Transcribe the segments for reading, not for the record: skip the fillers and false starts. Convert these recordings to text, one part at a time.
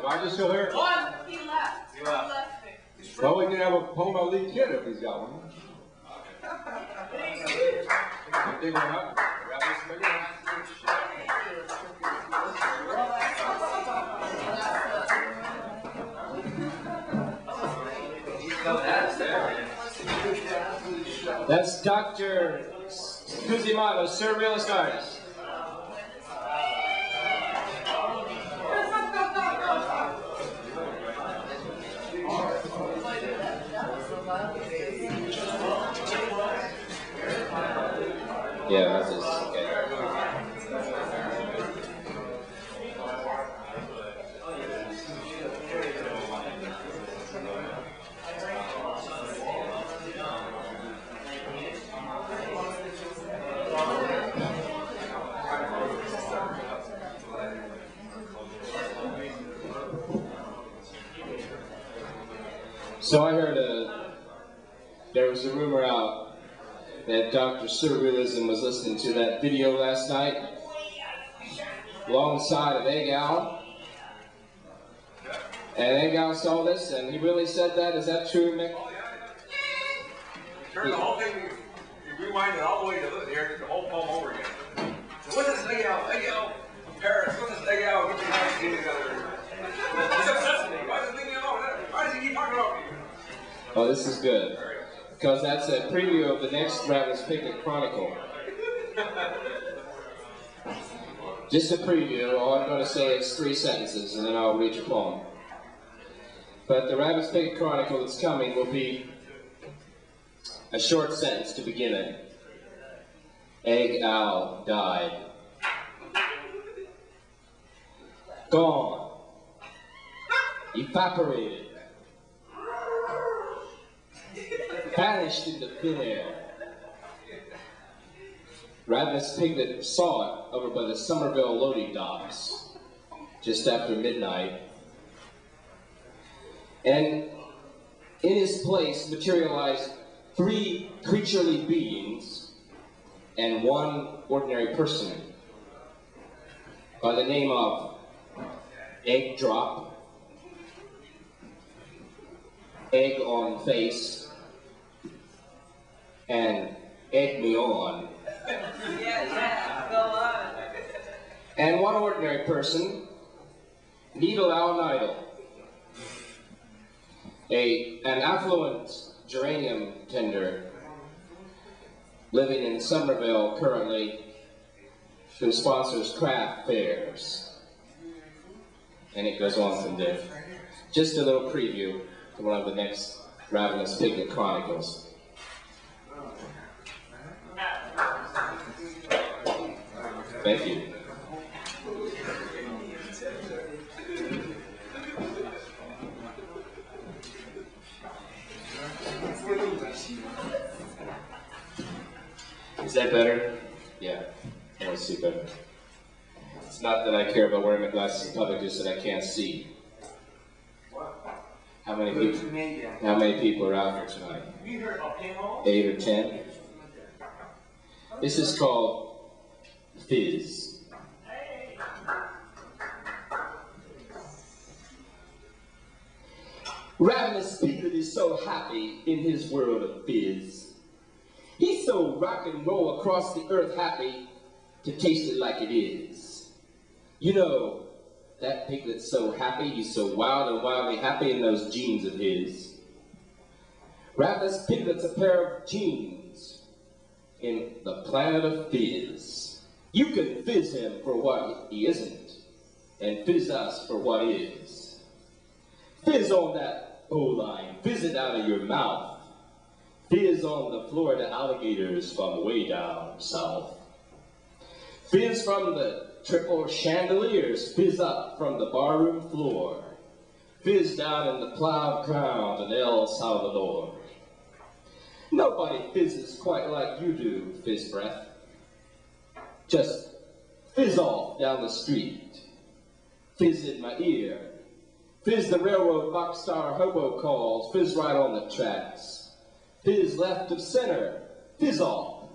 Elijah still here? One. He left. He left. Well, we can have a Poma Lee kid if he's got one. Big one up. Grab this big one. That's Dr. Kuzimano, surrealist artist. Yeah, that's his. Okay. So I heard there was a rumor out that Dr. Surrealism was listening to that video last night alongside of Egg Al. And Egg Al saw this and he really said that. Is that true, Mick? Oh, yeah. Turn the whole thing, you rewind it all the way to here, the whole poem over again. So what's this Egg Al? Egg Al from Paris. What's this Egg Al? Get your hands together. He's obsessed with me. Why does he leave me alone? Why does he keep talking about me? Oh, this is good. Because that's a preview of the next Ravenous Picnic Chronicle. Just a preview. All I'm going to say is 3 sentences, and then I'll read your poem. But the Ravenous Picnic Chronicle that's coming will be a short sentence to begin it. Egg Al died. Gone. Evaporated. Vanished into thin air. Ravenous Piglet saw it over by the Somerville loading docks just after midnight. And in his place materialized 3 creaturely beings and 1 ordinary person by the name of Egg Drop, Egg on Face, and Egg Me On. Yeah, go on. And 1 ordinary person, Needle Al Nidal, an affluent geranium tender living in Somerville currently, who sponsors craft fairs. And it goes on from there. Just a little preview to one of the next Ravenous Piglet Chronicles. Thank you. Is that better? Yeah, I want to see better. It's not that I care about wearing my glasses in public, just that I can't see. How many people are out here tonight? 8 or 10? This is called Fizz. Ravenous Piglet is so happy in his world of fizz. He's so rock and roll across the earth happy to taste it like it is. You know, that piglet's so happy, he's so wild and wildly happy in those jeans of his. Ravenous Piglet's a pair of jeans in the planet of fizz. You can fizz him for what he isn't, and fizz us for what is. Fizz on that bowline, fizz it out of your mouth. Fizz on the Florida alligators from way down south. Fizz from the triple chandeliers, fizz up from the barroom floor. Fizz down in the plowed ground in El Salvador. Nobody fizzes quite like you do, Fizz Breath. Just fizz off down the street. Fizz in my ear. Fizz the railroad boxstar hobo calls. Fizz right on the tracks. Fizz left of center. Fizz off.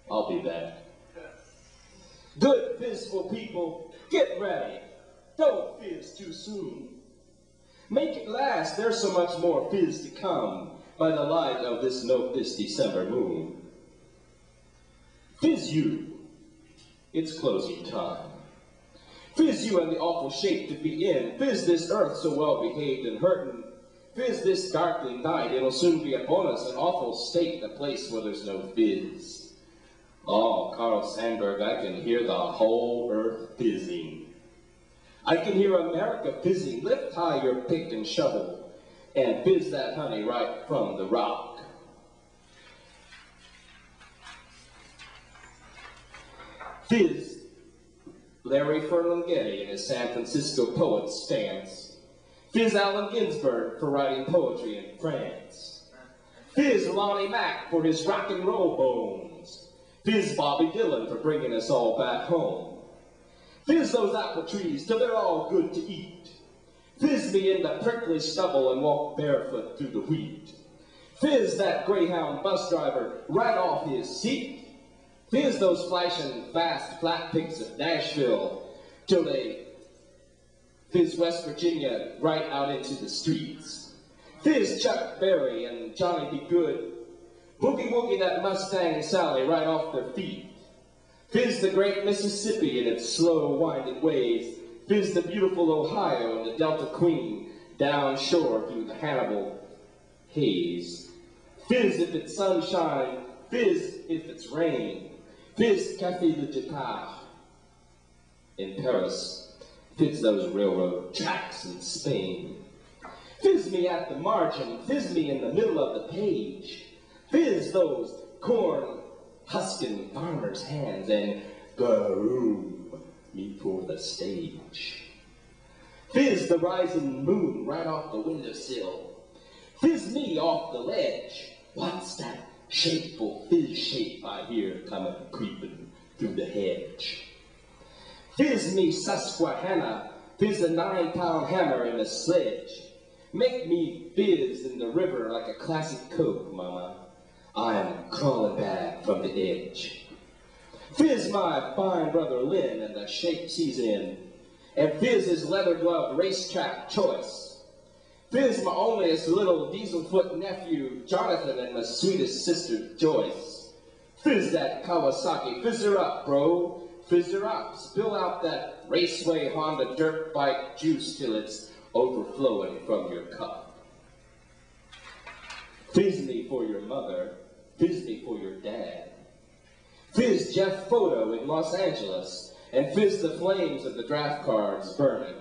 I'll be back. Good fizzful people, get ready. don't fizz too soon. Make it last, there's so much more fizz to come by the light of this December moon. Fizz you, it's closing time. Fizz you and the awful shape to be in. Fizz this earth so well behaved and hurtin'. Fizz this darkling night, it'll soon be upon us, an awful state, a place where there's no fizz. Oh, Carl Sandburg, I can hear the whole earth fizzing. I can hear America fizzing. Lift high your pick and shovel and fizz that honey right from the rock. Fizz Larry Ferlinghetti in his San Francisco Poets stance. Fizz Allen Ginsberg for writing poetry in France. Fizz Lonnie Mack for his rock and roll bones. Fizz Bobby Dylan for bringing us all back home. Fizz those apple trees till they're all good to eat. Fizz me in the prickly stubble and walk barefoot through the wheat. Fizz that Greyhound bus driver right off his seat. Fizz those flashing fast flat pigs of Nashville till they fizz West Virginia right out into the streets. Fizz Chuck Berry and Johnny B. Good. Boogie woogie that Mustang Sally right off their feet. Fizz the great Mississippi in its slow winding ways. Fizz the beautiful Ohio and the Delta Queen down shore through the Hannibal haze. Fizz if it's sunshine, fizz if it's rain. Fizz Café de Départ in Paris. Fizz those railroad tracks in Spain. Fizz me at the margin, fizz me in the middle of the page. Fizz those corn husking farmers' hands and groom me for the stage. Fizz the rising moon right off the windowsill. Fizz me off the ledge. What's that shapeful fizz shape I hear coming creeping through the hedge? Fizz me Susquehanna, fizz a 9-pound hammer in a sledge. Make me fizz in the river like a classic Coke, mama. I'm crawling back from the edge. Fizz my fine brother Lynn and the shapes he's in, and fizz his leather-gloved racetrack choice. Fizz my onlyest little diesel-foot nephew Jonathan and my sweetest sister Joyce. Fizz that Kawasaki, fizz her up, bro. Fizz her up. Spill out that Raceway Honda dirt bike juice till it's overflowing from your cup. Fizz me for your mother. Fizz me for your dad. Fizz Jeff Photo in Los Angeles, and fizz the flames of the draft cards burning.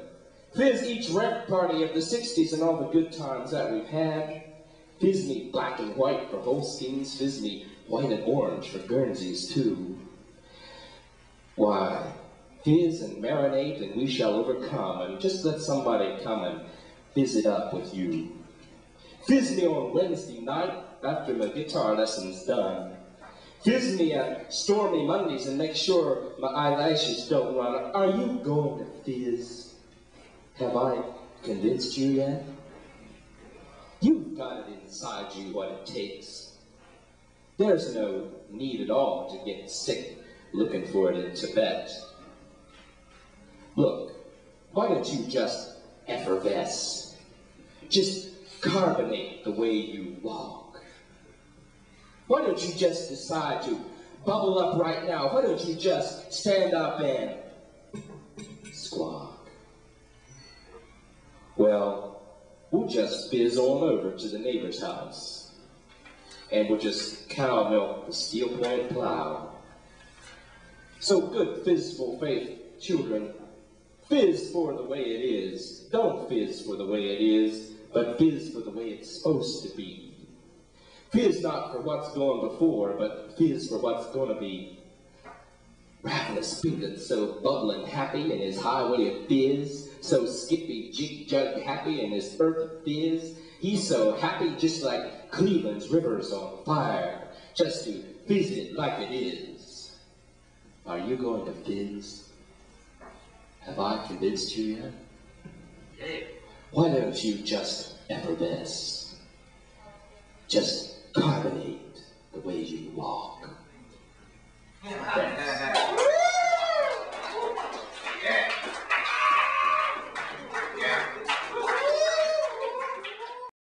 Fizz each rent party of the 60s and all the good times that we've had. Fizz me black and white for Holsteins. Fizz me white and orange for Guernseys too. Why, fizz and marinate and we shall overcome, and just let somebody come and fizz it up with you. Fizz me on Wednesday night after my guitar lesson's done. Fizz me at stormy Mondays and make sure my eyelashes don't run. Are you going to fizz? Have I convinced you yet? You've got it inside you what it takes. There's no need at all to get sick looking for it in Tibet. Look, why don't you just effervesce? Just carbonate the way you walk. Why don't you just decide to bubble up right now? Why don't you just stand up and squawk? Well, we'll just fizz on over to the neighbor's house, and we'll just cow milk the steel-pointed plow. So good fizzful faith, children, fizz for the way it is. Don't fizz for the way it is, but fizz for the way it's supposed to be. Fizz not for what's gone before, but fizz for what's gonna be. Ravenous Spigot, so bubbling happy in his highway of fizz, so skippy jig-jug happy in his earth of fizz. He's so happy just like Cleveland's rivers on fire, just to fizz it like it is. Are you going to fizz? Have I convinced you yet? Yeah. Why don't you just effervesce? Just carbonate the way you walk. Thanks.